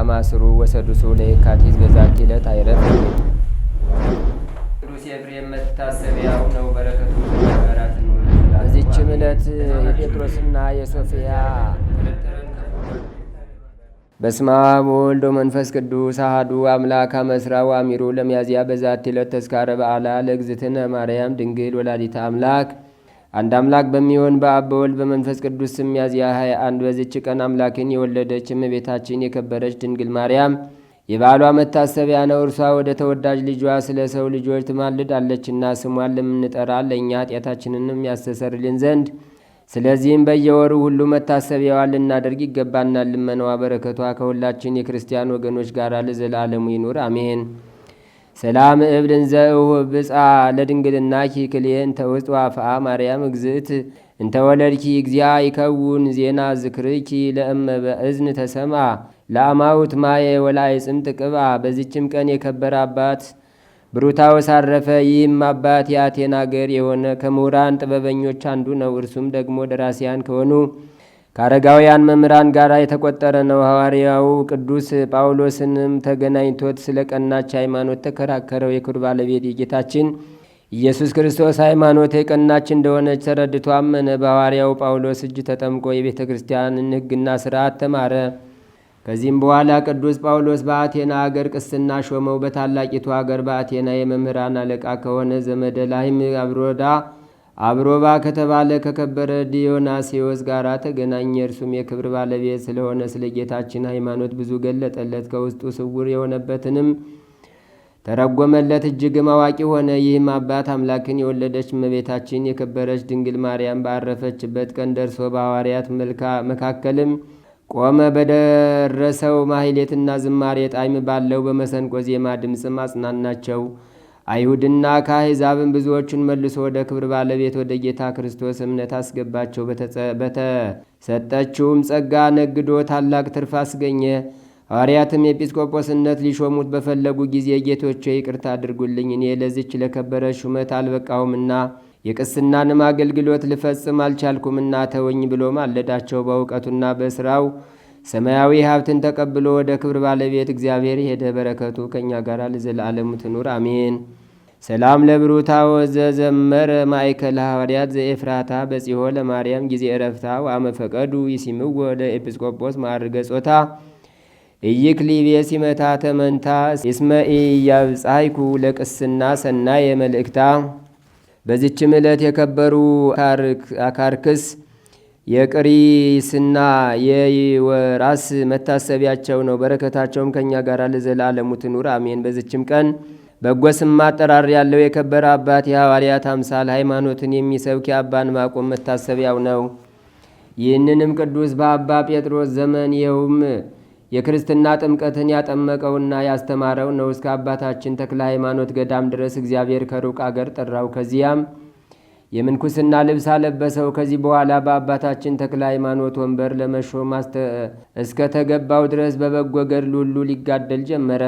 ከማስሩ ወሰዱሱ ለየካቲት በዛቲ ዕለት አይረፍ። ቅዱስ ኤፍሬም መታሰቢያው ነው። በረከቱ ጋራት ነው። በዚችም ዕለት የጴጥሮስና የሶፊያ በስመ አብ ወወልድ ወመንፈስ ቅዱስ አሐዱ አምላክ አመስራ ወአሚሩ ለሚያዝያ በዛቲ ዕለት ተዝካረ በዓላ ለእግዝእትነ ማርያም ድንግል ወላዲተ አምላክ። አንድ አምላክ በሚሆን በአብ በወልድ በመንፈስ ቅዱስ ስም ሚያዝያ 21 በዚች ቀን አምላክን የወለደች እመቤታችን የከበረች ድንግል ማርያም የበዓሏ መታሰቢያ ነው። እርሷ ወደ ተወዳጅ ልጇ ስለ ሰው ልጆች ትማልዳለችና ስሟን ለምንጠራ ለእኛ ኃጢአታችንንም ያስተሰርልን ዘንድ ስለዚህም በየወሩ ሁሉ መታሰቢያዋን ልናደርግ ይገባናል። ልመናዋ በረከቷ ከሁላችን የክርስቲያን ወገኖች ጋር ለዘላለሙ ይኑር አሜን። ሰላም እብል እንዘእሁ ብጻ ለድንግልናኪ ክልኤ እንተ ውስጥ ዋፍአ ማርያም እግዝእት እንተ ወለድኪ እግዚአ ይከውን ዜና ዝክርኪ ለእመ በእዝን ተሰማ ለአማውት ማየ ወላይ ጽምጥ ቅባ። በዚችም ቀን የከበረ አባት ብሩታዎስ አረፈ። ይህም አባት የአቴና አገር የሆነ ከምሁራን ጥበበኞች አንዱ ነው። እርሱም ደግሞ ደራሲያን ከሆኑ ከአረጋውያን መምህራን ጋር የተቆጠረ ነው። ሐዋርያው ቅዱስ ጳውሎስንም ተገናኝቶት ስለ ቀናች ሃይማኖት ተከራከረው። የክብር ባለቤት የጌታችን ኢየሱስ ክርስቶስ ሃይማኖት የቀናች እንደሆነች ተረድቶ አመነ። በሐዋርያው ጳውሎስ እጅ ተጠምቆ የቤተ ክርስቲያንን ሕግና ሥርዓት ተማረ። ከዚህም በኋላ ቅዱስ ጳውሎስ በአቴና አገር ቅስና ሾመው። በታላቂቱ አገር በአቴና የመምህራን አለቃ ከሆነ ዘመደ ላይም አብሮባ ከተባለ ከከበረ ዲዮናስዮስ ጋር ተገናኘ። እርሱም የክብር ባለቤት ስለሆነ ስለ ጌታችን ሃይማኖት ብዙ ገለጠለት። ከውስጡ ስውር የሆነበትንም ተረጎመለት። እጅግም አዋቂ ሆነ። ይህም አባት አምላክን የወለደች እመቤታችን የከበረች ድንግል ማርያም ባረፈችበት ቀን ደርሶ በሐዋርያት መካከልም ቆመ። በደረሰው ማሕሌትና ዝማሬ ጣዕም ባለው በመሰንቆ ዜማ ድምፅም አጽናናቸው። አይሁድና ከአሕዛብም ብዙዎቹን መልሶ ወደ ክብር ባለቤት ወደ ጌታ ክርስቶስ እምነት አስገባቸው። በተሰጠችውም ጸጋ ነግዶ ታላቅ ትርፍ አስገኘ። ሐዋርያትም ኤጲስቆጶስነት ሊሾሙት በፈለጉ ጊዜ ጌቶቼ ይቅርታ አድርጉልኝ፣ እኔ ለዚች ለከበረ ሹመት አልበቃሁምና የቅስናንም አገልግሎት ልፈጽም አልቻልኩምና ተወኝ ብሎ ማለዳቸው። በእውቀቱና በስራው ሰማያዊ ሀብትን ተቀብሎ ወደ ክብር ባለቤት እግዚአብሔር ሄደ። በረከቱ ከእኛ ጋር ለዘላለሙ ትኑር አሜን። ሰላም ለብሩታ ወዘዘመረ ማእከለ ሐዋርያት ዘኤፍራታ በጺሖ ለማርያም ጊዜ እረፍታ ወአመፈቀዱ ይሲምዎ ለኤጲስቆጶስ ማዕርገ ጾታ ኢይክሊቤ ሲመታ ተመንታ እስመኢ ያብጻይኩ ለቅስና ሰናየ መልእክታ። በዚችም ዕለት የከበሩ አካርክስ የቅሪስና የይወራስ መታሰቢያቸው ነው። በረከታቸውም ከእኛ ጋር ለዘላለሙ ትኑር አሜን። በዚችም ቀን በጎ ስም አጠራር ያለው የከበረ አባት የሐዋርያት አምሳል ሃይማኖትን የሚሰብክ የአባ ዕንባቆም መታሰቢያው ነው። ይህንንም ቅዱስ በአባ ጴጥሮስ ዘመን ይኸውም የክርስትና ጥምቀትን ያጠመቀውና ያስተማረው ነው። እስከ አባታችን ተክለ ሃይማኖት ገዳም ድረስ እግዚአብሔር ከሩቅ አገር ጠራው። ከዚያም የምንኩስና ልብስ አለበሰው። ከዚህ በኋላ በአባታችን ተክለ ሃይማኖት ወንበር ለመሾም እስከ ተገባው ድረስ በበጎ ገድል ሁሉ ሊጋደል ጀመረ።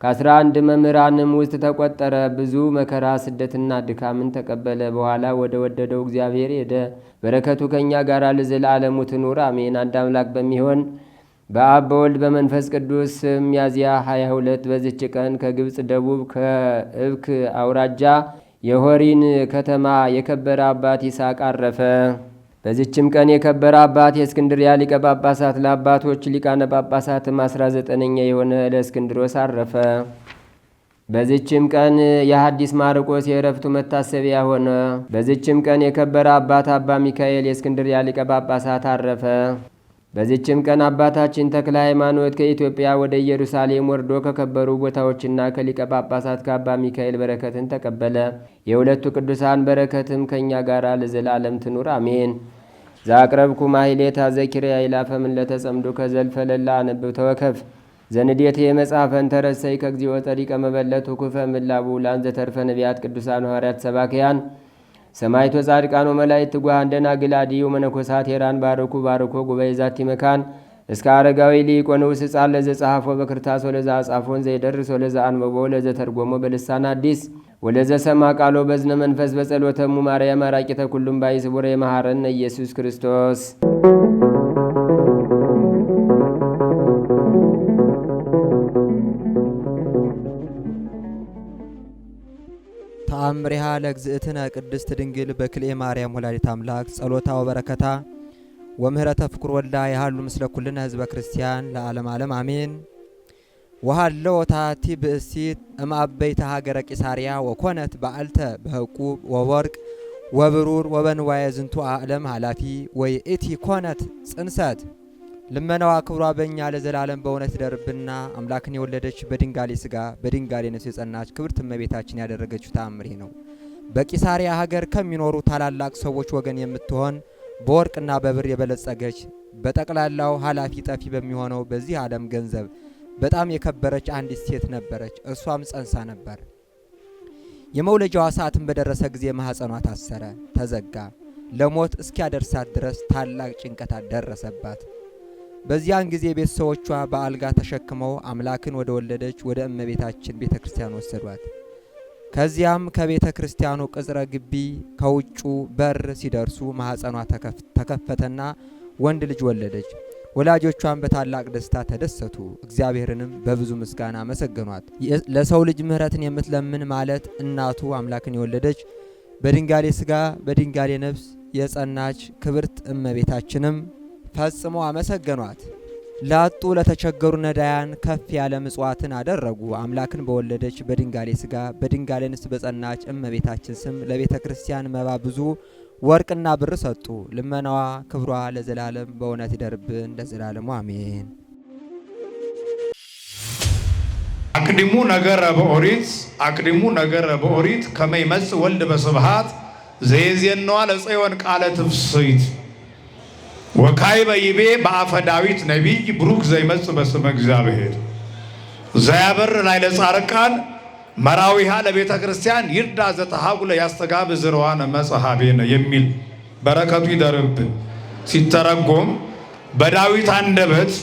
ከ11 መምህራንም ውስጥ ተቆጠረ። ብዙ መከራ ስደትና ድካምን ተቀበለ። በኋላ ወደ ወደደው እግዚአብሔር ሄደ። በረከቱ ከእኛ ጋር ለዘላለሙ ትኑር አሜን። አንድ አምላክ በሚሆን በአብ በወልድ በመንፈስ ቅዱስ ስም ሚያዝያ 22 በዚች ቀን ከግብፅ ደቡብ ከእብክ አውራጃ የሆሪን ከተማ የከበረ አባት ይስሐቅ አረፈ። በዚችም ቀን የከበረ አባት የእስክንድርያ ሊቀ ጳጳሳት ለአባቶች ሊቃነ ጳጳሳትም 19ኛ የሆነ ለእስክንድሮስ አረፈ። በዚችም ቀን የሐዲስ ማርቆስ የዕረፍቱ መታሰቢያ ሆነ። በዚችም ቀን የከበረ አባት አባ ሚካኤል የእስክንድርያ ሊቀ ጳጳሳት አረፈ። በዚችም ቀን አባታችን ተክለ ሃይማኖት ከኢትዮጵያ ወደ ኢየሩሳሌም ወርዶ ከከበሩ ቦታዎችና ከሊቀ ጳጳሳት ከአባ ሚካኤል በረከትን ተቀበለ። የሁለቱ ቅዱሳን በረከትም ከእኛ ጋር ለዘላለም ትኑር አሜን። ዛቅረብኩ ማሕሌተ ዘኪርያ ይላፈምን ለተጸምዶ ከዘልፈለላ አነብብ ተወከፍ ዘንዴት የመጽሐፈን ተረሰይ ከግዚኦ ጸዲቀ መበለቱ ኩፈ ምላቡ ላን ዘተርፈ ነቢያት ቅዱሳን ሐዋርያት ሰባክያን ሰማይቶ ጻድቃኖ መላእክት ትጓሃን ደናግል አድዮ መነኮሳት ሄራን ባረኩ ባረኮ ጉባኤ ዛቲ መካን እስከ አረጋዊ ሊቆኖስ ሕፃን ለዘ ጸሐፎ በክርታስ ወለዛ አጻፎን ዘይደርስ ወለዛ አንበቦ ለዘ ተርጎሞ በልሳን አዲስ ወለዘ ሰማ ቃሎ በዝነ መንፈስ በጸሎተሙ ማርያም አራቂተ ኩሉም ባይ ስቡረ የመሐረነ ኢየሱስ ክርስቶስ ተአምሪሃ ለእግዝእትነ ቅድስት ድንግል በክልኤ ማርያም ወላዲተ አምላክ ጸሎታ ወበረከታ ወምህረተ ፍቁር ወልዳ ያሃሉ ምስለ ኩልነ ህዝበ ክርስቲያን ለዓለም ዓለም አሜን። ወሃለው ታቲ ብእሲት እምአበይተ ሀገረ ቂሳርያ ወኮነት በአልተ በህቁብ ወወርቅ ወብሩር ወበንዋየ ዝንቱ ዓለም ኃላፊ ወይእቲ ኮነት ጽንሰት ልመናዋ ክብሯ በእኛ ለዘላለም በእውነት ይደርብና አምላክን የወለደች በድንጋሌ ስጋ በድንጋሌ ነፍስ የጸናች ክብርት እመቤታችን ያደረገችው ተአምር ነው። በቂሳርያ ሀገር ከሚኖሩ ታላላቅ ሰዎች ወገን የምትሆን በወርቅና በብር የበለጸገች በጠቅላላው ኃላፊ ጠፊ በሚሆነው በዚህ ዓለም ገንዘብ በጣም የከበረች አንዲት ሴት ነበረች። እርሷም ጸንሳ ነበር። የመውለጃዋ ሰዓትን በደረሰ ጊዜ ማህፀኗ ታሰረ፣ ተዘጋ። ለሞት እስኪያደርሳት ድረስ ታላቅ ጭንቀት ደረሰባት። በዚያን ጊዜ ቤተሰቦቿ በአልጋ ተሸክመው አምላክን ወደ ወለደች ወደ እመቤታችን ቤተ ክርስቲያን ወሰዷት። ከዚያም ከቤተ ክርስቲያኑ ቅጽረ ግቢ ከውጩ በር ሲደርሱ ማህፀኗ ተከፈተና ወንድ ልጅ ወለደች። ወላጆቿን በታላቅ ደስታ ተደሰቱ፣ እግዚአብሔርንም በብዙ ምስጋና መሰገኗት። ለሰው ልጅ ምሕረትን የምትለምን ማለት እናቱ አምላክን የወለደች በድንጋሌ ስጋ በድንጋሌ ነፍስ የጸናች ክብርት እመቤታችንም ፈጽሞ አመሰገኗት። ላጡ ለተቸገሩ ነዳያን ከፍ ያለ ምጽዋትን አደረጉ። አምላክን በወለደች በድንጋሌ ስጋ በድንጋሌ ነፍስ በጸናች እመቤታችን ስም ለቤተ ክርስቲያን መባ ብዙ ወርቅና ብር ሰጡ። ልመናዋ ክብሯ ለዘላለም በእውነት ይደርብን ለዘላለሙ አሜን። አቅድሙ ነገረ በኦሪት ከመይመጽ ወልድ በስብሃት ዘይዜነዋ ለጽዮን ቃለ ትፍስሕት ወካዕበ ይቤ በአፈ ዳዊት ነቢይ ብሩክ ዘይመጽ በስመ እግዚአብሔር ዘያበር ላይ ለጻርቃን መራዊሃ ለቤተ ክርስቲያን ይርዳ ዘተሃጉለ ያስተጋብ ዝርዋነ መጽሐቤነ የሚል በረከቱ ይደርብን። ሲተረጎም በዳዊት አንደበት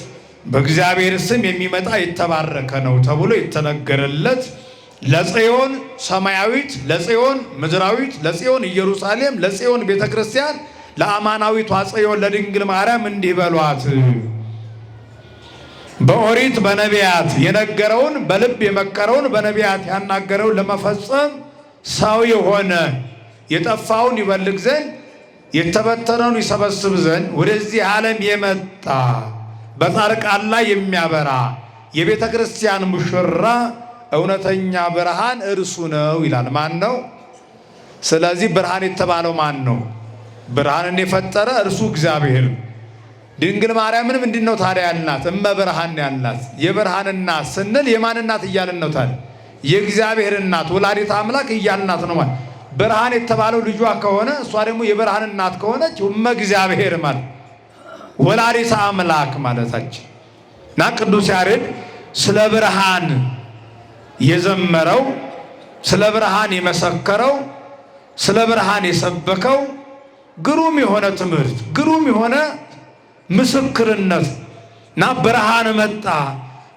በእግዚአብሔር ስም የሚመጣ የተባረከ ነው ተብሎ የተነገረለት ለጽዮን ሰማያዊት፣ ለጽዮን ምድራዊት፣ ለጽዮን ኢየሩሳሌም፣ ለጽዮን ቤተ ክርስቲያን ለአማናዊቷ ጽዮን ለድንግል ማርያም እንዲህ በሏት። በኦሪት በነቢያት የነገረውን በልብ የመከረውን በነቢያት ያናገረውን ለመፈጸም ሰው የሆነ የጠፋውን ይበልግ ዘንድ የተበተነውን ይሰበስብ ዘንድ ወደዚህ ዓለም የመጣ በጻድቃን ላይ የሚያበራ የቤተ ክርስቲያን ሙሽራ እውነተኛ ብርሃን እርሱ ነው ይላል። ማን ነው? ስለዚህ ብርሃን የተባለው ማን ነው? ብርሃንን የፈጠረ እርሱ እግዚአብሔር። ድንግል ማርያምን ምንድነው ታዲያ ያልናት? እመ ብርሃን ያልናት። የብርሃን እናት ስንል የማን እናት እያልን ነው ታዲያ? የእግዚአብሔር እናት ወላዲተ አምላክ እያልናት ነው ማለት። ብርሃን የተባለው ልጇ ከሆነ እሷ ደግሞ የብርሃን እናት ከሆነች እመ እግዚአብሔር ማለት ወላዲተ አምላክ ማለታችን እና ቅዱስ ያሬድ ስለ ብርሃን የዘመረው፣ ስለ ብርሃን የመሰከረው፣ ስለ ብርሃን የሰበከው ግሩም የሆነ ትምህርት ግሩም የሆነ ምስክርነት እና ብርሃን መጣ።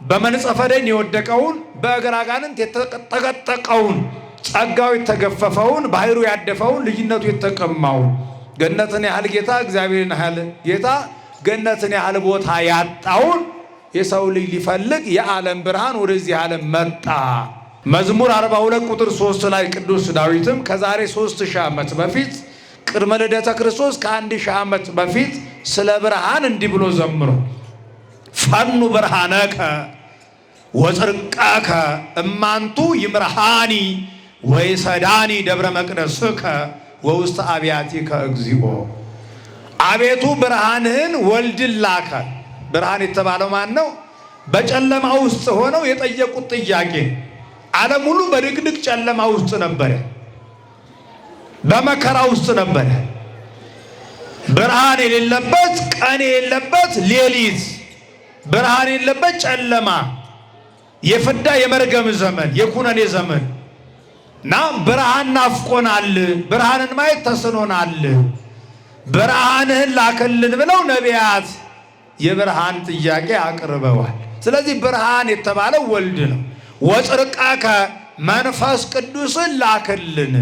በመንጸፈ ደን የወደቀውን በእግረ አጋንንት የተጠቀጠቀውን ጸጋው የተገፈፈውን ባህሩ ያደፈውን ልጅነቱ የተቀማውን ገነትን ያህል ጌታ እግዚአብሔርን ያህል ጌታ ገነትን ያህል ቦታ ያጣውን የሰው ልጅ ሊፈልግ የዓለም ብርሃን ወደዚህ ዓለም መጣ። መዝሙር 42 ቁጥር 3 ላይ ቅዱስ ዳዊትም ከዛሬ 3000 ዓመት በፊት ቅድመ ልደተ ክርስቶስ ከ1000 ዓመት በፊት ስለ ብርሃን እንዲህ ብሎ ዘምሮ ፈኑ ብርሃነከ ወጽርቀከ እማንቱ ይምርሃኒ ወይሰዳኒ ደብረ መቅደስከ ወውስተ አብያቲከ እግዚኦ። አቤቱ ብርሃንህን ወልድን ላከ። ብርሃን የተባለው ማን ነው? በጨለማ ውስጥ ሆነው የጠየቁት ጥያቄ። ዓለም ሁሉ በድቅድቅ ጨለማ ውስጥ ነበረ፣ በመከራ ውስጥ ነበረ። ብርሃን የሌለበት ቀን የሌለበት ሌሊት፣ ብርሃን የሌለበት ጨለማ፣ የፍዳ የመርገም ዘመን፣ የኩነኔ ዘመን እና ብርሃን ናፍቆናል፣ ብርሃንን ማየት ተስኖናል፣ ብርሃንህን ላክልን ብለው ነቢያት የብርሃን ጥያቄ አቅርበዋል። ስለዚህ ብርሃን የተባለው ወልድ ነው። ወጽርቀከ መንፈስ ቅዱስን ላክልን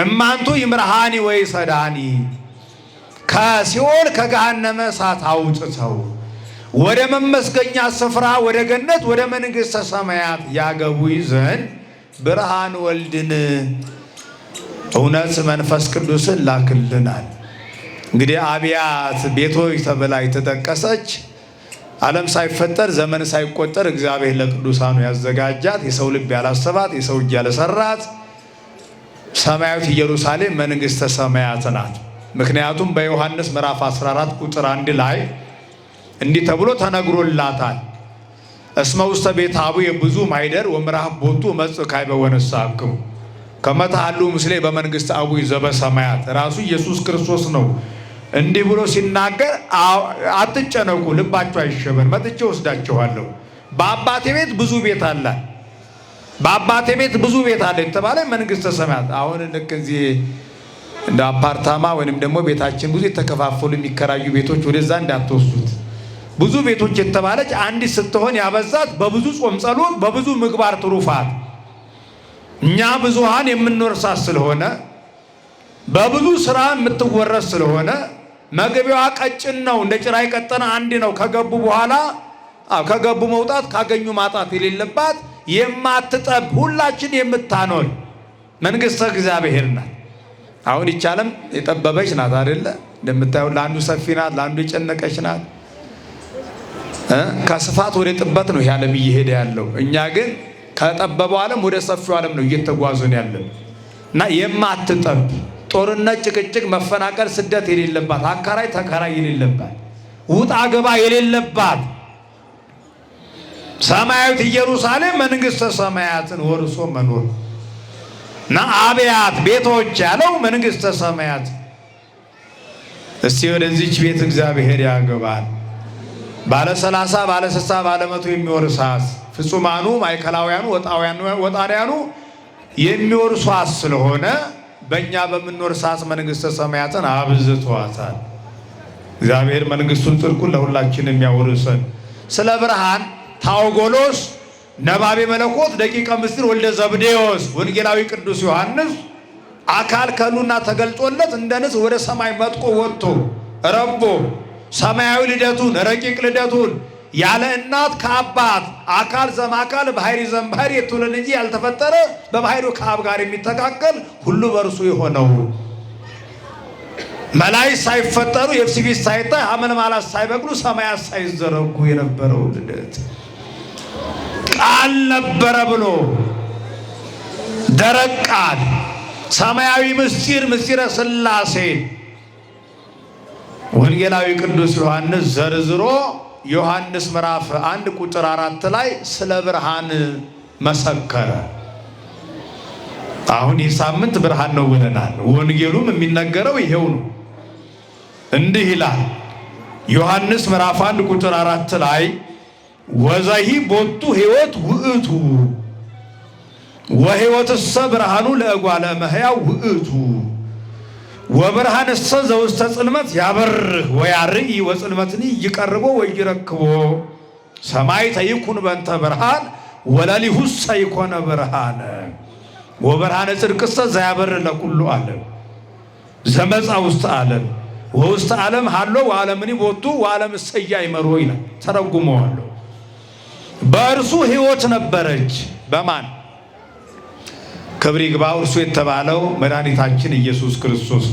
እማንቱ ይምርሃኒ ወይሰዳኒ ከሲኦል ከገሃነመ እሳት አውጥተው ወደ መመስገኛ ስፍራ ወደ ገነት ወደ መንግሥተ ሰማያት ያገቡኝ ዘንድ ብርሃን ወልድን እውነት መንፈስ ቅዱስን ላክልናል። እንግዲህ አብያት ቤቶች ተብላ የተጠቀሰች ዓለም ሳይፈጠር ዘመን ሳይቆጠር እግዚአብሔር ለቅዱሳኑ ያዘጋጃት የሰው ልብ ያላሰባት የሰው እጅ ያልሰራት ሰማያዊት ኢየሩሳሌም መንግሥተ ሰማያት ናት። ምክንያቱም በዮሐንስ ምዕራፍ 14 ቁጥር 1 ላይ እንዲህ ተብሎ ተነግሮላታል። እስመ ውስተ ቤተ አቡየ ብዙ ማይደር ወምዕራፍ ቦቱ መጽእ ካዕበ ወንስሐክሙ ከመ ተሐሉ ምስሌ በመንግሥተ አቡየ ዘበሰማያት። ራሱ ኢየሱስ ክርስቶስ ነው እንዲህ ብሎ ሲናገር አትጨነቁ፣ ልባችሁ አይሸበር፣ መጥቼ ወስዳችኋለሁ። በአባቴ ቤት ብዙ ቤት አለ፣ በአባቴ ቤት ብዙ ቤት አለ የተባለ መንግሥተ ሰማያት። አሁን ልክ እዚህ እንደ አፓርታማ ወይንም ደግሞ ቤታችን ብዙ የተከፋፈሉ የሚከራዩ ቤቶች ወደዛ እንዳትወስዱት። ብዙ ቤቶች የተባለች አንዲት ስትሆን ያበዛት በብዙ ጾም ጸሎት፣ በብዙ ምግባር ትሩፋት እኛ ብዙሃን የምንወርሳት ስለሆነ በብዙ ስራ የምትወረስ ስለሆነ መግቢያዋ ቀጭን ነው፣ እንደ ጭራ የቀጠነ አንድ ነው። ከገቡ በኋላ ከገቡ መውጣት ካገኙ ማጣት የሌለባት የማትጠብ ሁላችን የምታኖር መንግሥተ እግዚአብሔር ናት። አሁን ይቻለም የጠበበች ናት አይደለ? እንደምታየው ለአንዱ ሰፊ ናት፣ ለአንዱ የጨነቀች ናት። ከስፋት ወደ ጥበት ነው ይሄ ዓለም እየሄደ ያለው። እኛ ግን ከጠበበው ዓለም ወደ ሰፊው ዓለም ነው እየተጓዙን ያለን እና የማትጠብ ጦርነት፣ ጭቅጭቅ፣ መፈናቀል፣ ስደት የሌለባት አከራይ ተከራይ የሌለባት ውጣ ገባ የሌለባት ሰማያዊት ኢየሩሳሌም መንግሥተ ሰማያትን ወርሶ መኖር እና አብያት ቤቶች ያለው መንግሥተ ሰማያት። እስቲ ወደዚች ቤት እግዚአብሔር ያገባል። ባለ 30 ባለ 60 ባለ 100 የሚወርሳት ፍጹማኑ ማዕከላውያኑ ወጣሪያኑ የሚወርሷት ስለሆነ በእኛ በምንወርሳት መንግሥተ ሰማያትን አብዝቷታል። እግዚአብሔር መንግሥቱን ጽድቁን ለሁላችን የሚያወርሰን። ስለ ብርሃን ታውጎሎስ ነባቤ መለኮት ደቂቀ ምስጢር ወልደ ዘብዴዎስ ወንጌላዊ ቅዱስ ዮሐንስ አካል ከሉና ተገልጦለት እንደ ንስር ወደ ሰማይ መጥቆ ወጥቶ ረቦ ሰማያዊ ልደቱን ረቂቅ ልደቱን ያለ እናት ከአባት አካል ዘማካል ባህሪ ዘምባህሪ የትውልን እንጂ ያልተፈጠረ በባህሪው ከአብ ጋር የሚተካከል ሁሉ በእርሱ የሆነው መላእክት ሳይፈጠሩ የፍሲፊስ ሳይታይ ሐመልማላት ሳይበቅሉ ሰማያት ሳይዘረጉ የነበረው ልደት ቃል ነበረ ብሎ ደረቅ ቃል ሰማያዊ ምስጢር ምስጢረ ሥላሴ ወንጌላዊ ቅዱስ ዮሐንስ ዘርዝሮ ዮሐንስ ምዕራፍ 1 ቁጥር 4 ላይ ስለ ብርሃን መሰከረ። አሁን ይህ ሳምንት ብርሃን ነው ብለናል። ወንጌሉም የሚነገረው ይሄው ነው። እንዲህ ይላል ዮሐንስ ምዕራፍ 1 ቁጥር 4 ላይ ወዘሂ ቦቱ ሕይወት ውእቱ ወሕይወትሰ ብርሃኑ ለእጓለ እመሕያው ውእቱ ወብርሃንሰ ዘውስተ ጽልመት ያበርህ ወያርኢ ወጽልመትኒ ይቀርቦ ወይረክቦ ሰማይ ተይኩን በእንተ ብርሃን ወለሊሁሰ ይኮነ ብርሃነ ወብርሃነ ጽድቅሰ ዘያበርህ ለኩሉ ዓለም ዘመጻ ውስተ ዓለም ወውስተ ዓለም ሃሎ ወዓለምኒ ቦቱ ወዓለምሰ ኢያእመሮ ይላል። ተረጉመዋለሁ። በእርሱ ሕይወት ነበረች። በማን ክብር ይግባው እርሱ የተባለው መድኃኒታችን ኢየሱስ ክርስቶስ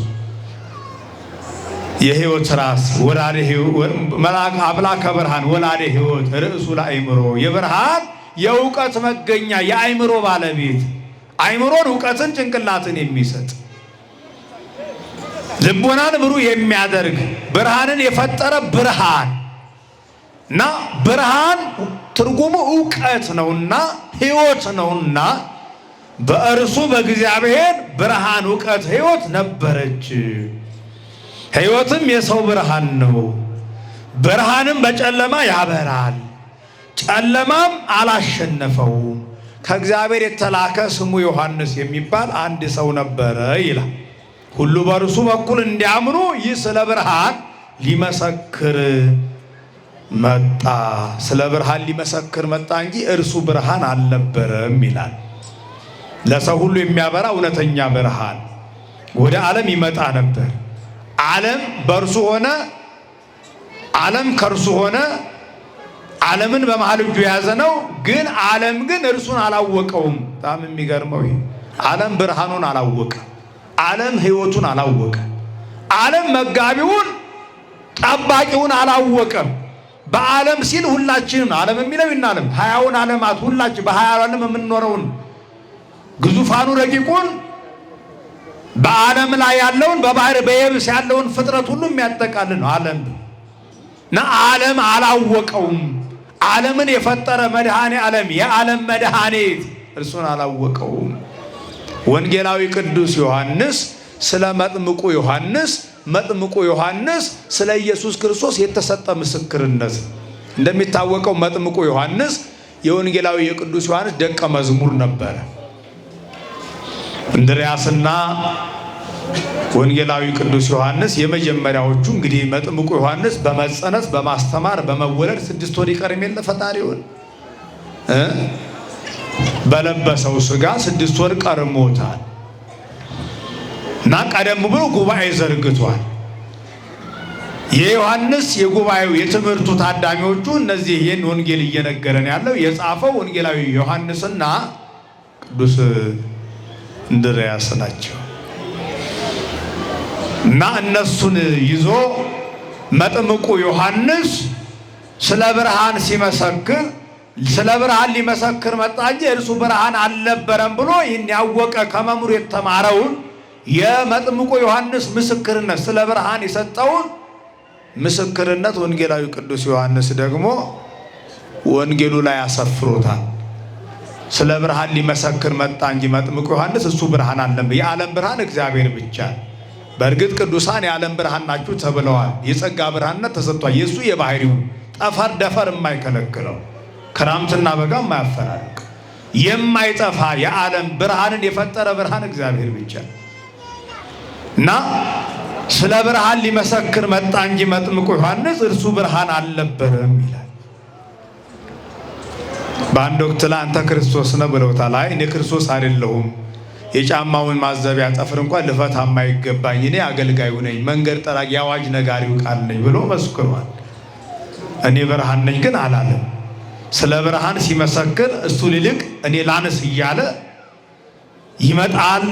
የሕይወት ራስ ወላዴ መልአክ አምላከ ብርሃን ወላዴ ሕይወት ርእሱ ለአእምሮ የብርሃን የእውቀት መገኛ የአእምሮ ባለቤት አእምሮን እውቀትን ጭንቅላትን የሚሰጥ ልቦናን ብሩህ የሚያደርግ ብርሃንን የፈጠረ ብርሃን እና ብርሃን ትርጉሙ እውቀት ነውና ሕይወት ነውና በእርሱ በእግዚአብሔር ብርሃን እውቀት ሕይወት ነበረች። ሕይወትም የሰው ብርሃን ነው። ብርሃንም በጨለማ ያበራል፣ ጨለማም አላሸነፈውም። ከእግዚአብሔር የተላከ ስሙ ዮሐንስ የሚባል አንድ ሰው ነበረ ይላል። ሁሉ በእርሱ በኩል እንዲያምኑ ይህ ስለ ብርሃን ሊመሰክር መጣ። ስለ ብርሃን ሊመሰክር መጣ እንጂ እርሱ ብርሃን አልነበረም ይላል። ለሰው ሁሉ የሚያበራ እውነተኛ ብርሃን ወደ ዓለም ይመጣ ነበር። ዓለም በእርሱ ሆነ፣ ዓለም ከእርሱ ሆነ። ዓለምን በመሃል እጁ የያዘ ነው። ግን ዓለም ግን እርሱን አላወቀውም። በጣም የሚገርመው ይሄ ዓለም ብርሃኑን አላወቀ። ዓለም ሕይወቱን አላወቀ። ዓለም መጋቢውን ጠባቂውን አላወቀም። በዓለም ሲል ሁላችንም ዓለም የሚለው ይናለም 20ውን ዓለማት ሁላችን በ20 ዓለም የምንኖረውን ግዙፋኑ ረቂቁን በዓለም ላይ ያለውን በባህር በየብስ ያለውን ፍጥረት ሁሉ የሚያጠቃልል ነው ዓለም እና ዓለም አላወቀውም። ዓለምን የፈጠረ መድኃኔ ዓለም የዓለም መድኃኒት እርሱን አላወቀውም። ወንጌላዊ ቅዱስ ዮሐንስ ስለ መጥምቁ ዮሐንስ ስለ ኢየሱስ ክርስቶስ የተሰጠ ምስክርነት። እንደሚታወቀው መጥምቁ ዮሐንስ የወንጌላዊ የቅዱስ ዮሐንስ ደቀ መዝሙር ነበረ። እንድርያስና ወንጌላዊ ቅዱስ ዮሐንስ የመጀመሪያዎቹ። እንግዲህ መጥምቁ ዮሐንስ በመጸነስ በማስተማር በመወለድ 6 ወር ይቀርም የለ ፈጣሪውን በለበሰው ሥጋ 6 ወር ቀርሞታል እና ቀደም ብሎ ጉባኤ ዘርግቷል። የዮሐንስ የጉባኤው የትምህርቱ ታዳሚዎቹ እነዚህ ይህን ወንጌል እየነገረን ያለው የጻፈው ወንጌላዊ ዮሐንስና ቅዱስ እንድርያስ ናቸው እና እነሱን ይዞ መጥምቁ ዮሐንስ ስለ ብርሃን ሲመሰክር ስለ ብርሃን ሊመሰክር መጣ እንጂ እርሱ ብርሃን አልነበረም ብሎ ይህን ያወቀ ከመምህሩ የተማረውን የመጥምቁ ዮሐንስ ምስክርነት ስለ ብርሃን የሰጠውን ምስክርነት ወንጌላዊ ቅዱስ ዮሐንስ ደግሞ ወንጌሉ ላይ አሰፍሮታል። ስለ ብርሃን ሊመሰክር መጣ እንጂ መጥምቁ ዮሐንስ እሱ ብርሃን አልነበረም። የዓለም ብርሃን እግዚአብሔር ብቻ። በእርግጥ ቅዱሳን የዓለም ብርሃን ናችሁ ተብለዋል። የጸጋ ብርሃንነት ተሰጥቷል። የእሱ የባህሪው ጠፈር ደፈር የማይከለክለው ክረምትና በጋ የማያፈራርቅ የማይጠፋ የዓለም ብርሃንን የፈጠረ ብርሃን እግዚአብሔር ብቻ እና ስለ ብርሃን ሊመሰክር መጣ እንጂ መጥምቁ ዮሐንስ እርሱ ብርሃን አልነበረም ይላል። በአንድ ወቅት ላይ አንተ ክርስቶስ ነህ ብለውታል። አይ እኔ ክርስቶስ አይደለሁም፣ የጫማውን ማዘቢያ ጠፍር እንኳን ልፈታ የማይገባኝ እኔ አገልጋዩ ነኝ፣ መንገድ ጠራጊ የአዋጅ ነጋሪው ቃል ነኝ ብሎ መስክሯል። እኔ ብርሃን ነኝ ግን አላለም። ስለ ብርሃን ሲመሰክር እሱ ሊልቅ እኔ ላንስ እያለ ይመጣል።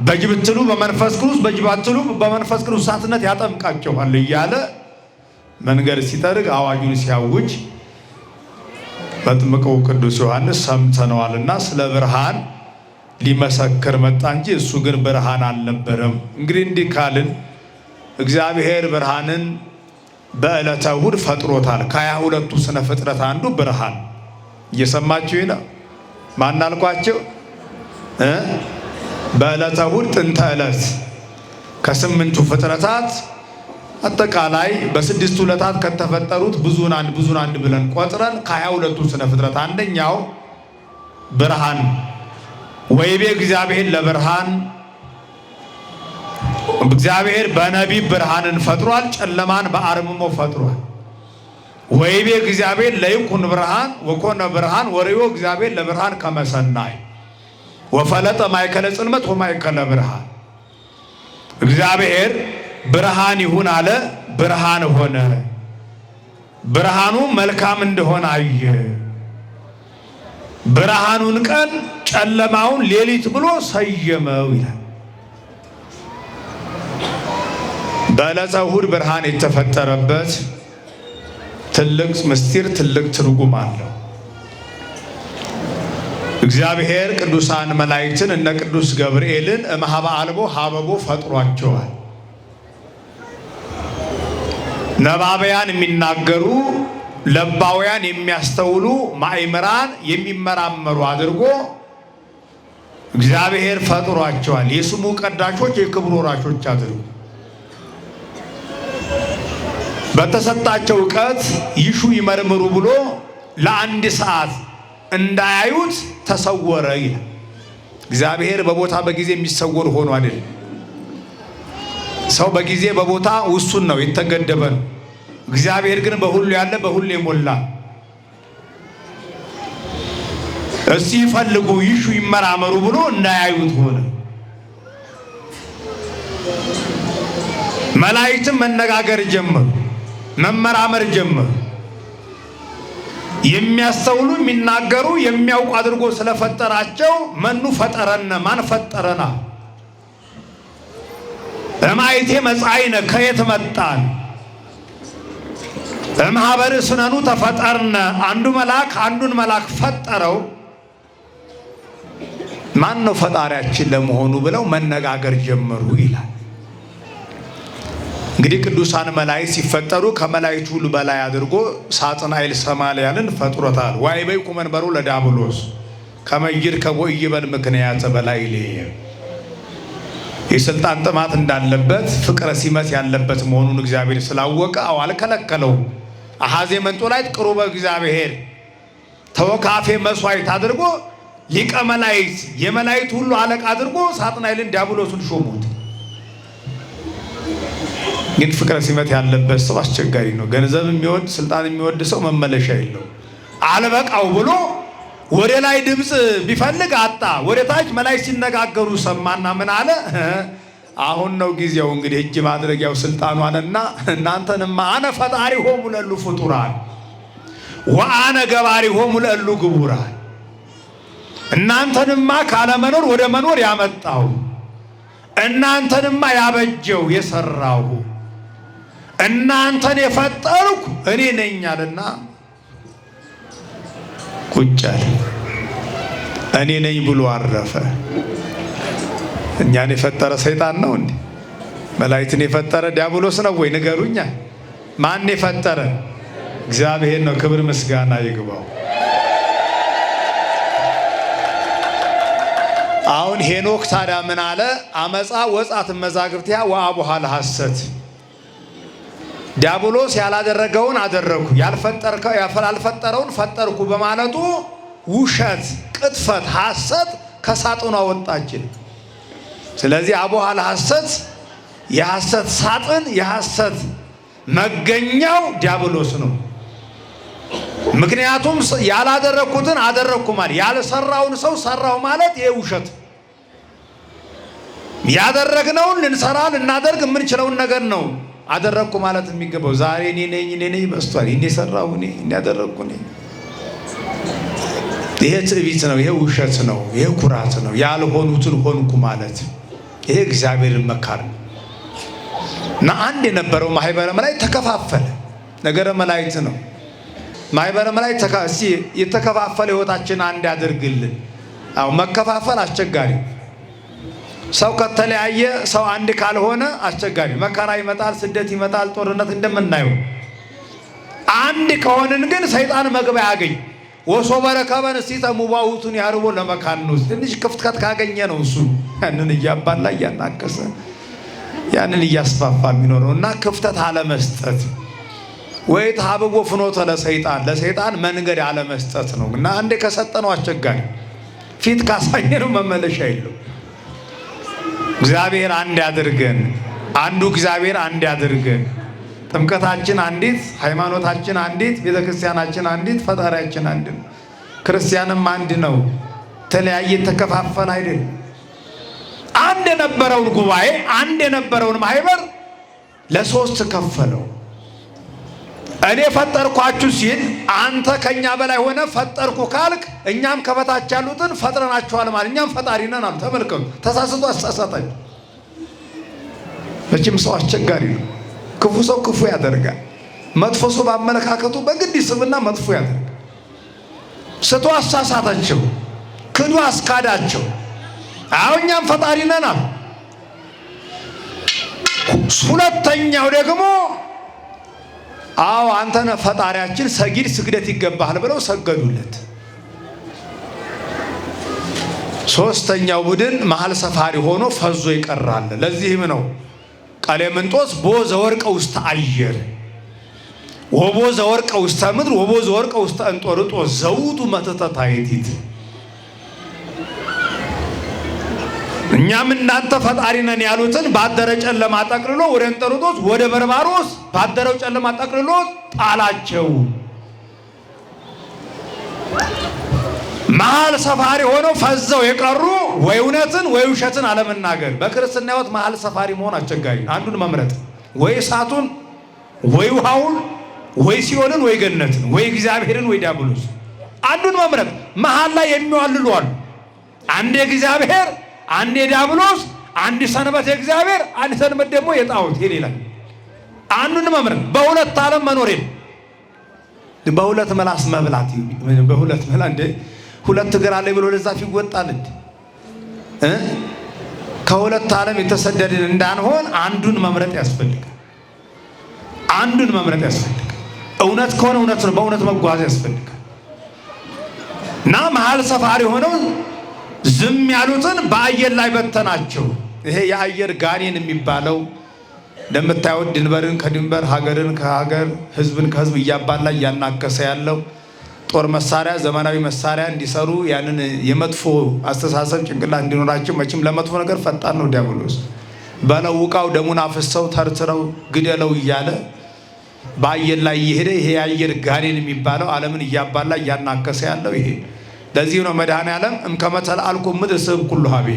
በእጅ ብትሉ በመንፈስ ቅዱስ በእጅ ባትሉ በመንፈስ ቅዱስ እሳትነት ያጠምቃቸዋል እያለ መንገድ ሲጠርግ አዋጁን ሲያውጅ መጥምቁ ቅዱስ ዮሐንስ ሰምተነዋልና ስለ ብርሃን ሊመሰክር መጣ እንጂ እሱ ግን ብርሃን አልነበረም። እንግዲህ እንዲህ ካልን እግዚአብሔር ብርሃንን በዕለተ እሑድ ፈጥሮታል። ከ22ቱ ስነ ፍጥረት አንዱ ብርሃን። እየሰማችሁ ነው። ማን አልኳቸው? በዕለተ እሑድ ጥንተ ዕለት ከ8ቱ ፍጥረታት አጠቃላይ በ6 ዕለታት ከተፈጠሩት ብዙን አንድ ብለን ቆጥረን ከ22ቱ ስነ ፍጥረት አንደኛው ብርሃን። ወይቤ እግዚአብሔር ለብርሃን፣ እግዚአብሔር በነቢብ ብርሃንን ፈጥሯል፣ ጨለማን በአርምሞ ፈጥሯል። ወይቤ እግዚአብሔር ለይኩን ብርሃን ወኮነ ብርሃን ወርዮ እግዚአብሔር ለብርሃን ከመሰናይ ወፈለጠ ማእከለ ጽልመት ወማእከለ ብርሃን። እግዚአብሔር ብርሃን ይሁን አለ፣ ብርሃን ሆነ። ብርሃኑ መልካም እንደሆነ አየ። ብርሃኑን ቀን ጨለማውን ሌሊት ብሎ ሰየመው ይላል። በዕለተ እሑድ ብርሃን የተፈጠረበት ትልቅ ምስጢር ትልቅ ትርጉም አለው። እግዚአብሔር ቅዱሳን መላእክትን እነ ቅዱስ ገብርኤልን እምኀበ አልቦ ሀበቦ ፈጥሯቸዋል። ነባቢያን የሚናገሩ ለባውያን የሚያስተውሉ ማእምራን የሚመራመሩ አድርጎ እግዚአብሔር ፈጥሯቸዋል። የስሙ ቀዳሾች የክብሩ ወራሾች አድርጎ በተሰጣቸው ዕውቀት ይሹ ይመርምሩ ብሎ ለአንድ ሰዓት እንዳያዩት ተሰወረ ይላል። እግዚአብሔር በቦታ በጊዜ የሚሰወር ሆኖ አይደል። ሰው በጊዜ በቦታ ውሱን ነው፣ የተገደበ ነው። እግዚአብሔር ግን በሁሉ ያለ በሁሉ የሞላ። እስቲ ይፈልጉ ይሹ ይመራመሩ ብሎ እንዳያዩት ሆነ። መላእክትም መነጋገር ጀመሩ፣ መመራመር ጀመሩ። የሚያስተውሉ የሚናገሩ የሚያውቁ አድርጎ ስለፈጠራቸው መኑ ፈጠረነ ማን ፈጠረና እማይቴ መጻይነ ከየት መጣን እምኀበረ ስነኑ ተፈጠርነ አንዱ መልአክ አንዱን መልአክ ፈጠረው ማን ነው ፈጣሪያችን ለመሆኑ ብለው መነጋገር ጀመሩ ይላል። እንግዲህ ቅዱሳን መላእክት ሲፈጠሩ ከመላእክት ሁሉ በላይ አድርጎ ሳጥናኤል ሰማልያልን ፈጥሮታል። ዋይበይኩ መንበሩ ለዲያብሎስ ከመይር ከወይበል ምክንያት በላይ ለየ የስልጣን ጥማት እንዳለበት ፍቅረ ሲመት ያለበት መሆኑን እግዚአብሔር ስላወቀ አልከለከለው። አሐዜ መንጦላይት ቅሩበ እግዚአብሔር ተወካፌ መስዋዕት አድርጎ ሊቀ መላእክት የመላእክት ሁሉ አለቃ አድርጎ ሳጥናኤልን ዲያብሎስን ሾሙት። ግን ፍቅረ ሲመት ያለበት ሰው አስቸጋሪ ነው። ገንዘብ የሚወድ ስልጣን የሚወድ ሰው መመለሻ የለው። አልበቃው ብሎ ወደ ላይ ድምፅ ቢፈልግ አጣ። ወደ ታች መላእክት ሲነጋገሩ ሰማና ምን አለ? አሁን ነው ጊዜው እንግዲህ እጅ ማድረጊያው ስልጣኑ አለና እናንተንማ አነ ፈጣሪሆሙ ለእሉ ፍጡራን ወአነ ገባሪሆሙ ለእሉ ግቡራን እናንተንማ ካለመኖር ወደ መኖር ያመጣው እናንተንማ ያበጀው የሰራው እናንተን የፈጠርኩ እኔ ነኝ አለና ቁጭ አለ። እኔ ነኝ ብሎ አረፈ። እኛን የፈጠረ ሰይጣን ነው እንዴ? መላእክትን የፈጠረ ዲያብሎስ ነው ወይ? ንገሩኛ። ማን የፈጠረ? እግዚአብሔር ነው። ክብር ምስጋና ይግባው። አሁን ሄኖክ ታዲያ ምን አለ? አመፃ ወጻት መዛግብቲያ ወአቡሃ ለሐሰት ዲያብሎስ ያላደረገውን አደረኩ ያልፈጠረውን ፈጠርኩ በማለቱ ውሸት፣ ቅጥፈት፣ ሐሰት ከሳጥኑ አወጣችን። ስለዚህ አቡሃ ለሐሰት የሐሰት ሳጥን የሐሰት መገኛው ዲያብሎስ ነው። ምክንያቱም ያላደረኩትን አደረኩ ማለት ያልሰራውን ሰው ሰራው ማለት ይሄ ውሸት። ያደረግነውን ልንሰራ ልናደርግ የምንችለውን ነገር ነው አደረኩ ማለት የሚገባው። ዛሬ እኔ ነኝ በስቷል። እኔ ሰራው እኔ ያደረኩ ነኝ። ይሄ ትዕቢት ነው። ይሄ ውሸት ነው። ይሄ ኩራት ነው። ያልሆኑትን ሆንኩ ማለት ይሄ እግዚአብሔርን መካር ነው። እና አንድ የነበረው ማህበረ መላእክት ተከፋፈለ። ነገረ መላእክት ነው። ማህበረ መላእክት የተከፋፈለ ህይወታችን አንድ ያድርግልን። አው መከፋፈል አስቸጋሪ። ሰው ከተለያየ ሰው አንድ ካልሆነ አስቸጋሪ። መከራ ይመጣል፣ ስደት ይመጣል፣ ጦርነት እንደምናየው። አንድ ከሆንን ግን ሰይጣን መግቢያ ያገኝ ወሶበረ ከበን እስቲ ተሙባውቱን ያርቦ ለመካን ነው። ትንሽ ክፍተት ካገኘ ነው እሱ ያንን እያባላ እያናከሰ ያንን እያስፋፋ የሚኖረው እና ክፍተት አለመስጠት ወይ ታብቦ ፍኖተ ለሰይጣን መንገድ አለመስጠት ነው። እና አንዴ ከሰጠነው አስቸጋሪ፣ ፊት ካሳየነው መመለሻ የለው። እግዚአብሔር አንድ ያድርገን። አንዱ እግዚአብሔር አንድ ያድርገን። ጥምቀታችን አንዲት፣ ሃይማኖታችን አንዲት፣ ቤተክርስቲያናችን አንዲት፣ ፈጣሪያችን አንድ ነው። ክርስቲያንም አንድ ነው። ተለያየ ተከፋፈለ አይደል። አንድ የነበረውን ጉባኤ አንድ የነበረውን ማህበር ለሶስት ከፈለው። እኔ ፈጠርኳችሁ ሲል አንተ ከኛ በላይ ሆነ ፈጠርኩ ካልክ እኛም ከበታች ያሉትን ፈጥረናቸዋል ማለት እኛም ፈጣሪ ነን አሉ። ተመልከቱ፣ ተሳስቶ አሳሳታችሁ። መቼም ሰው አስቸጋሪ ነው። ክፉ ሰው ክፉ ያደርጋል። መጥፎ ሰው ባመለካከቱ በግድ ይስብና መጥፎ ያደርጋል። ስቶ አሳሳታቸው፣ ክዱ አስካዳቸው። አሁን እኛም ፈጣሪ ነን አሉ። ሁለተኛው ደግሞ አዎ አንተ ነህ ፈጣሪያችን፣ ሰጊድ ስግደት ይገባሃል ብለው ሰገዱለት። ሶስተኛው ቡድን መሀል ሰፋሪ ሆኖ ፈዞ ይቀራል። ለዚህም ነው ቀሌምንጦስ ቦ ዘወርቀ ውስተ አየር ወቦ ዘወርቀ ውስተ ምድር ወቦ ዘወርቀ ውስተ እንጦርጦስ ዘውቱ መተተታ የቲት። እኛም እናንተ ፈጣሪ ነን ያሉትን ባደረ ጨለማ ጠቅልሎ ወደ እንጦርጦስ ወደ በርባሮስ ባደረው ጨለማ ጠቅልሎ ጣላቸው። መሀል ሰፋሪ ሆነው ፈዘው የቀሩ ወይ እውነትን ወይ ውሸትን አለመናገር። በክርስትና ሕይወት መሀል ሰፋሪ መሆን አስቸጋሪ። አንዱን መምረጥ፣ ወይ እሳቱን ወይ ውሃውን ወይ ሲኦልን ወይ ገነትን ወይ እግዚአብሔርን ወይ ዲያብሎስ። አንዱን መምረጥ። መሀል ላይ የሚዋልሉ አሉ። አንዴ እግዚአብሔር፣ አንዴ ዲያብሎስ፣ አንድ ሰንበት የእግዚአብሔር፣ አንድ ሰንበት ደግሞ የጣዖት ይላል። አንዱን መምረጥ በሁለት ዓለም መኖር የለም። በሁለት መላስ መብላት በሁለት መላ እንደ ሁለት እግር አለ ብሎ ለዛፍ ይወጣል እንዴ? ከሁለት ዓለም የተሰደድን እንዳንሆን አንዱን መምረጥ ያስፈልጋል። አንዱን መምረጥ ያስፈልጋል። እውነት ከሆነ እውነት ነው፣ በእውነት መጓዝ ያስፈልጋል። እና መሀል ሰፋሪ ሆነው ዝም ያሉትን በአየር ላይ በተናቸው። ይሄ የአየር ጋኔን የሚባለው እንደምታዩት ድንበርን ከድንበር ሀገርን ከሀገር ህዝብን ከህዝብ እያባላ እያናከሰ ያለው ጦር መሳሪያ ዘመናዊ መሳሪያ እንዲሰሩ ያንን የመጥፎ አስተሳሰብ ጭንቅላት እንዲኖራቸው መቼም ለመጥፎ ነገር ፈጣን ነው ዲያብሎስ። በለውቃው ደሙን አፍሰው ተርትረው ግደለው እያለ በአየር ላይ እየሄደ ይሄ የአየር ጋኔን የሚባለው ዓለምን እያባላ እያናከሰ ያለው ይሄ። ለዚህ ነው መድኃኔዓለም እምከመተልአልኩ ምድር ስብ ኩሉ ሀቤ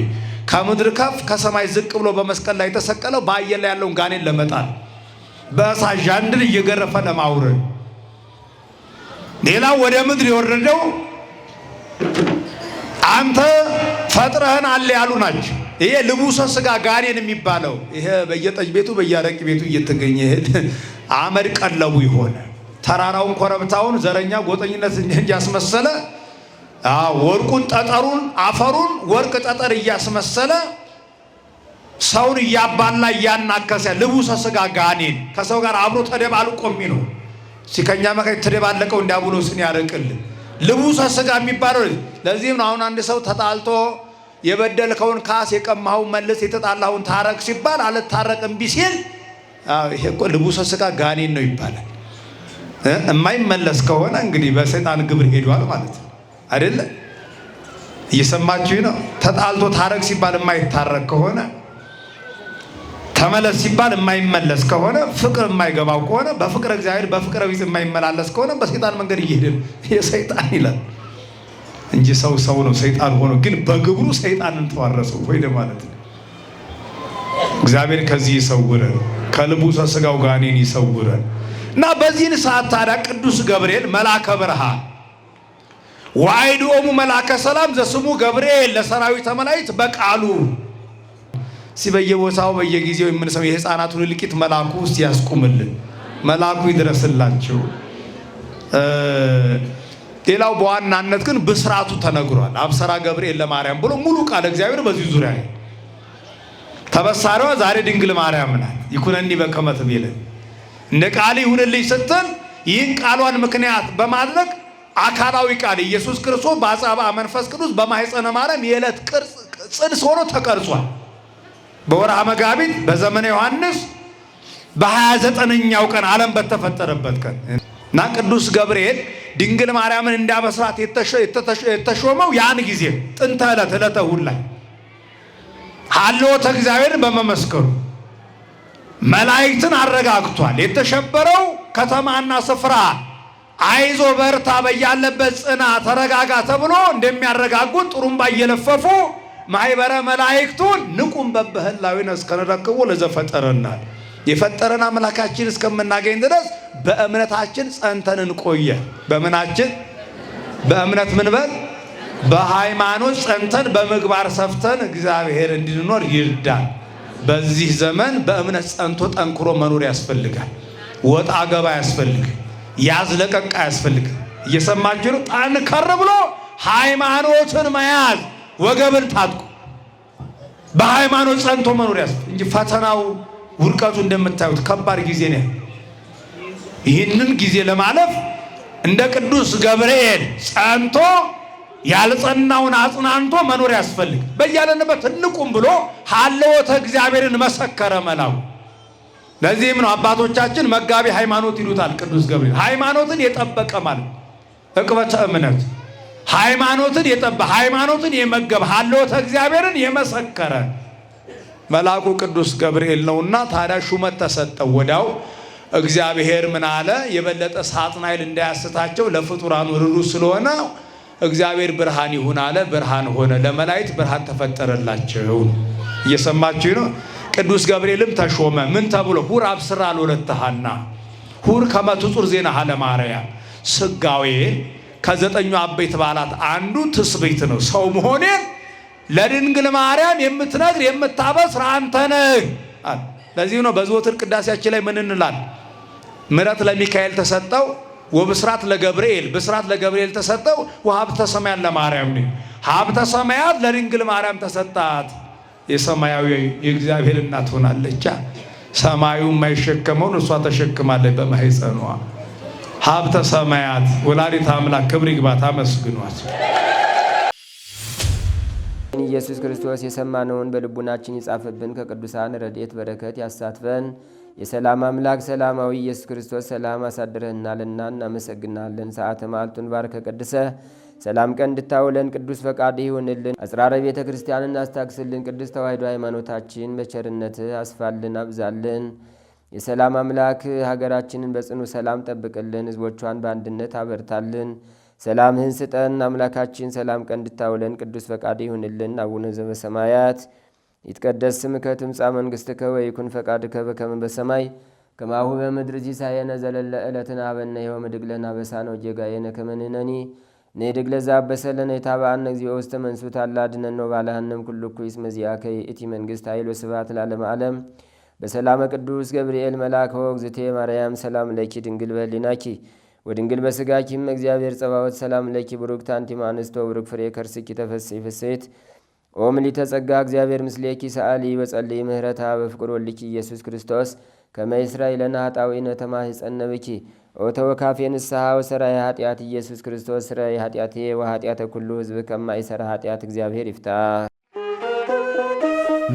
ከምድር ከፍ ከሰማይ ዝቅ ብሎ በመስቀል ላይ የተሰቀለው በአየር ላይ ያለውን ጋኔን ለመጣል በእሳት ዣንድል እየገረፈ ለማውረድ። ሌላው ወደ ምድር የወረደው አንተ ፈጥረህን አለ ያሉ ናቸው። ይሄ ልቡሰ ስጋ ጋኔን የሚባለው ይሄ በየጠጅ ቤቱ በየአረቂ ቤቱ እየተገኘ አመድ ቀለቡ ይሆነ ተራራውን ኮረብታውን ዘረኛ ጎጠኝነት እያስመሰለ ወርቁን ጠጠሩን አፈሩን ወርቅ ጠጠር እያስመሰለ ሰውን እያባላ እያናከሰ ልቡሰ ስጋ ጋኔን ከሰው ጋር አብሮ ተደባልቆ የሚኖር ሲከኛ መካይ ተደባለቀው ዲያብሎስን ያርቅልን። ልቡሰ ስጋ የሚባለው ለዚህም ነው አሁን አንድ ሰው ተጣልቶ የበደልከውን ካስ የቀማኸውን መልስ የተጣላኸውን ታረቅ ሲባል አልታረቅም ቢሲል ይሄ እኮ ልቡሰ ስጋ ጋኔን ነው ይባላል። የማይመለስ ከሆነ እንግዲህ በሰይጣን ግብር ሄዷል ማለት ነው አይደለ? እየሰማችሁ ነው። ተጣልቶ ታረቅ ሲባል የማይታረቅ ከሆነ ተመለስ ሲባል የማይመለስ ከሆነ ፍቅር የማይገባው ከሆነ በፍቅር እግዚአብሔር በፍቅር ቢጽ የማይመላለስ ከሆነ በሰይጣን መንገድ እየሄደ የሰይጣን ይላል እንጂ ሰው ነው ሰይጣን ሆኖ ግን በግብሩ ሰይጣንን ተዋረሰው ወይ ማለት ነው። እግዚአብሔር ከዚህ ይሰውረን፣ ከልቡሰ ስጋው ጋኔን ይሰውረን። እና በዚህን ሰዓት ታዲያ ቅዱስ ገብርኤል መልአከ ብርሃን ዋይዶሙ መልአከ ሰላም ዘስሙ ገብርኤል ለሰራዊተ መላእክት በቃሉ ሲበየቦታው በየጊዜው የምንሰማው የሕፃናቱን ልቂት መልአኩ ውስጥ ያስቁምልን፣ መልአኩ ይድረስላቸው። ሌላው በዋናነት ግን ብስራቱ ተነግሯል። አብሰራ ገብርኤል ለማርያም ብሎ ሙሉ ቃል እግዚአብሔር በዚህ ዙሪያ ተበሳሪዋ ዛሬ ድንግል ማርያም ናት። ይኩነኒ በከመ ትቤለን እንደ ቃል ይሁንልኝ ስትል ይህን ቃሏን ምክንያት በማድረግ አካላዊ ቃል ኢየሱስ ክርስቶስ በአጻብዓ መንፈስ ቅዱስ በማኅፀነ ማርያም የዕለት ቅርጽ ጽንስ ሆኖ ተቀርጿል። በወርሃ መጋቢት በዘመነ ዮሐንስ በ29ኛው ቀን ዓለም በተፈጠረበት ቀን እና ቅዱስ ገብርኤል ድንግል ማርያምን እንዳበስራት የተሾመው ያን ጊዜ ጥንተ ዕለት ዕለተ እሑድ ላይ ሀልዎተ እግዚአብሔርን በመመስከሩ መላእክትን አረጋግቷል። የተሸበረው ከተማና ስፍራ አይዞ በርታ በያለበት ጽና ተረጋጋ ተብሎ እንደሚያረጋጉት ጥሩምባ እየለፈፉ ማይበረ መላእክቱን ንቁም በበህላዊነ እስከነረክቡ ለዘፈጠረናል የፈጠረን አምላካችን እስከምናገኝ ድረስ በእምነታችን ጸንተን እንቆየ። በምናችን በእምነት ምን በል በሃይማኖት ጸንተን በምግባር ሰፍተን እግዚአብሔር እንድንኖር ይርዳል። በዚህ ዘመን በእምነት ጸንቶ ጠንክሮ መኖር ያስፈልጋል። ወጣ ገባ ያስፈልጋል። ያዝለቀቃ ያስፈልጋል። እየሰማችሁ ነው። ጠንከር ብሎ ሃይማኖትን መያዝ ወገብን ታጥቁ በሃይማኖት ጸንቶ መኖር ያስፈልጋል እንጂ ፈተናው ውድቀቱ እንደምታዩት ከባድ ጊዜ ነው። ይህንን ጊዜ ለማለፍ እንደ ቅዱስ ገብርኤል ጸንቶ ያልጸናውን አጽናንቶ መኖር ያስፈልግ። በያለንበት እንቁም ብሎ ሀልዎተ እግዚአብሔርን መሰከረ መላኩ። ለዚህም ነው አባቶቻችን መጋቢ ሃይማኖት ይሉታል ቅዱስ ገብርኤል። ሃይማኖትን የጠበቀ ማለት ዕቅበተ እምነት ሃይማኖትን የጠበቀ ሃይማኖትን የመገበ ሀልዎተ እግዚአብሔርን የመሰከረ መልአኩ ቅዱስ ገብርኤል ነውና ታዲያ ሹመት ተሰጠው። ወዲያው እግዚአብሔር ምን አለ? የበለጠ ሳጥናኤል እንዳያስታቸው ለፍጡራኑ ርሩ ስለሆነ እግዚአብሔር ብርሃን ይሁን አለ። ብርሃን ሆነ። ለመላእክት ብርሃን ተፈጠረላቸው። እየሰማችሁ ነው። ቅዱስ ገብርኤልም ተሾመ። ምን ተብሎ? ሁር አብስራ ለወለተ ሐና ሁር ከመ ትጹር ዜናሃ ለማርያም። ስጋዌ ከ9 አበይት በዓላት አንዱ ትስብእት ነው። ሰው መሆኔን ለድንግል ማርያም የምትነግር የምታበስር አንተ ነህ። ለዚህ ነው በዘወትር ቅዳሴያችን ላይ ምን እንላለን? ምሕረት ለሚካኤል ተሰጠው ወብስራት ለገብርኤል፣ ብስራት ለገብርኤል ተሰጠው ወሀብተ ሰማያት ለማርያም ነው። ሀብተ ሰማያት ለድንግል ማርያም ተሰጣት። የሰማያዊ የእግዚአብሔር እናት ሆናለች። ሰማዩ የማይሸከመውን እሷ ተሸክማለች በማህፀኗ። ሀብተ ሰማያት ወላዲተ አምላክ ክብር ይግባት፣ አመስግኗት። ኢየሱስ ክርስቶስ የሰማነውን በልቡናችን ይጻፍብን፣ ከቅዱሳን ረድኤት በረከት ያሳትፈን። የሰላም አምላክ ሰላማዊ ኢየሱስ ክርስቶስ ሰላም አሳድረህናልና እናመሰግናለን። ሰዓተ ማልቱን ባርከ ቀድሰ ሰላም ቀን እንድታውለን ቅዱስ ፈቃድ ይሁንልን። አጽራረ ቤተ ክርስቲያንን አስታክስልን። ቅዱስ ተዋሕዶ ሃይማኖታችን በቸርነት አስፋልን፣ አብዛልን። የሰላም አምላክ ሀገራችንን በጽኑ ሰላም ጠብቅልን፣ ሕዝቦቿን በአንድነት አበርታልን። ሰላምህን ስጠን አምላካችን። ሰላም ቀን እንድታውለን ቅዱስ ፈቃድ ይሁንልን። አቡነ ዘበሰማያት ይትቀደስ ስምከ ትምጻእ መንግሥትከ ወይኩን ፈቃድከ በከመ በሰማይ ከማሁ በምድር ሲሳየነ ዘለለ ዕለትነ ሀበነ ዮም ወኅድግ ለነ አበሳነ ወጌጋየነ ከመ ንሕነኒ ንኅድግ ለዘአበሰ ለነ ኢታብአነ እግዚኦ ውስተ መንሱት አላ አድኅነነ ወባልሐነም ኩሉ ኩይስ መዚአከ ይእቲ መንግሥት ኃይል ወስብሐት ለዓለመ ዓለም። በሰላመ ቅዱስ ገብርኤል መልአከ ወእግዝእቴ ማርያም ሰላም ለኪ ድንግል በኅሊናኪ ወድንግል በሥጋኪም እግዚአብሔር ጸባዖት ሰላም ለኪ ቡሩክት አንቲ እምአንስቶ ቡሩክ ፍሬ ከርስኪ ተፈሥሒ ፍሥሕት ኦ ምልዕተ ጸጋ እግዚአብሔር ምስሌኪ ሰአሊ በጸልይ ምህረታ በፍቅር ወልኪ ኢየሱስ ክርስቶስ ከመ ይሥራይ ለነ ኃጣውኢነ ተማኅፀነ ብኪ ኦ ተወካፌ ንስሐ ወሰራይ ኃጢአት ኢየሱስ ክርስቶስ ስራይ ኃጢአቴ ወኃጢአተ ኩሉ ሕዝብ ከማይሠራ ኃጢአት እግዚአብሔር ይፍታ።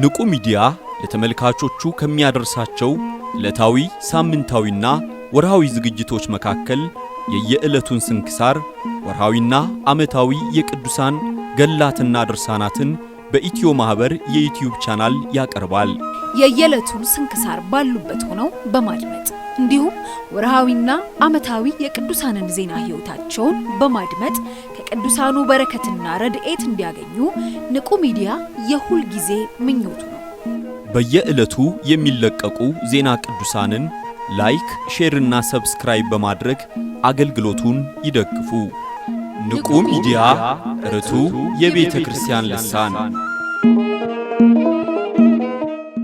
ንቁ ሚዲያ ለተመልካቾቹ ከሚያደርሳቸው ዕለታዊ ሳምንታዊና ወርሃዊ ዝግጅቶች መካከል የየዕለቱን ስንክሳር ወርሃዊና ዓመታዊ የቅዱሳን ገላትና ድርሳናትን በኢትዮ ማህበር የዩቲዩብ ቻናል ያቀርባል። የየዕለቱን ስንክሳር ባሉበት ሆነው በማድመጥ እንዲሁም ወርሃዊና ዓመታዊ የቅዱሳንን ዜና ሕይወታቸውን በማድመጥ ከቅዱሳኑ በረከትና ረድኤት እንዲያገኙ ንቁ ሚዲያ የሁል ጊዜ ምኞቱ ነው። በየዕለቱ የሚለቀቁ ዜና ቅዱሳንን ላይክ፣ ሼርና ሰብስክራይብ በማድረግ አገልግሎቱን ይደግፉ። ንቁ ሚዲያ ርቱ የቤተ ክርስቲያን ልሳን